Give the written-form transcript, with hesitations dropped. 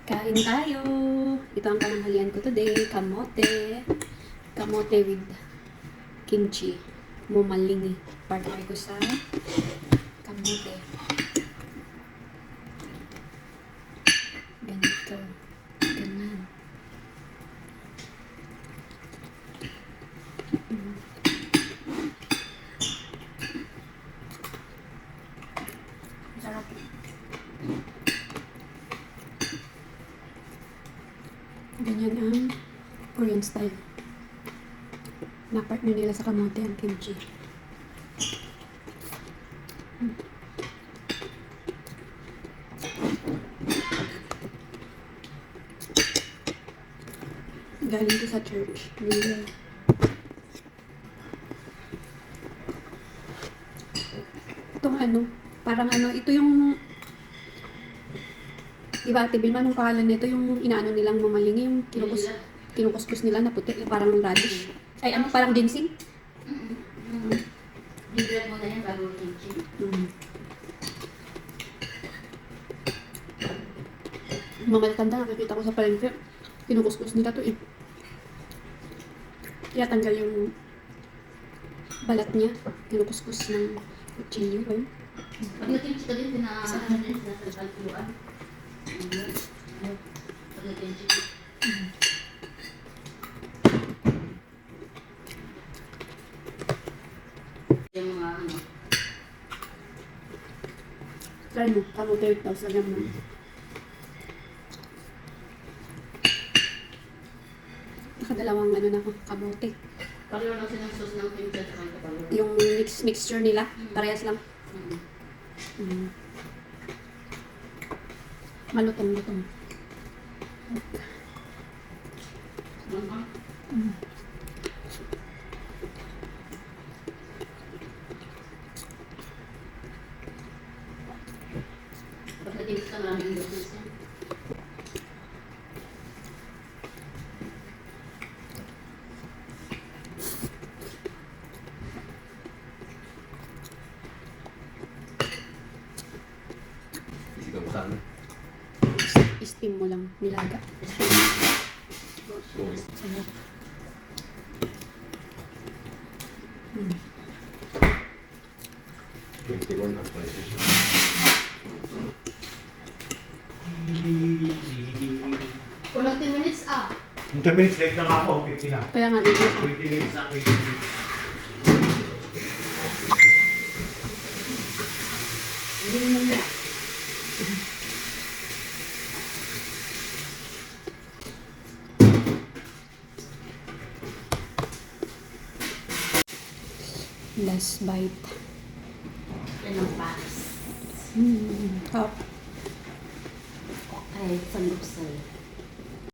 Kain tayo. Ito ang pananghalian ko today. Kamote. Kamote with kimchi. Mumalingi. Partner ko sa kamote. Ganito. Ganyan. Sarap. Ganyan ang Korean style. Na-partner nila sa kamote ang kimchi. Galing ko sa church. Itong ano, parang ano, ito yung diba, Ate Vilma, anong pangalan nito? Yung inaano nilang mamalingi, yung kinukuskus nila na puti, parang radish. Ay, ano, parang ginseng? Bigyan mo na yan bago kimchi. Mga tanda, nakikita ko sa palengke, kinukuskus nila to eh. Kaya tanggal yung balat niya, kinukuskus ng kutsilyo eh. Pag nag-kimchi ka din, pinakasahan din sa kalkuluan. Pag nag-kimchi ka. Yung mga ano. Try mo, kamote with tapos lagyan mo. Nakadalawang ano na ako, kamote. Pareho lang silang sauce ng kimchi at saka kapalo. Yung mixture nila, parehas lang. Malutong-lutong. Pag nag-kimchi ka, maraming ingredients yan. Steam mo lang, nilaga. Sarap. Kulang 10 minutes ah. 10 minutes late na nga ako, 50 na. Kaya nga dito. 20 minutes na, 20 minutes. Hindi mo na. Last bite. Yan ang pass. Hop. Ay, sandupsal.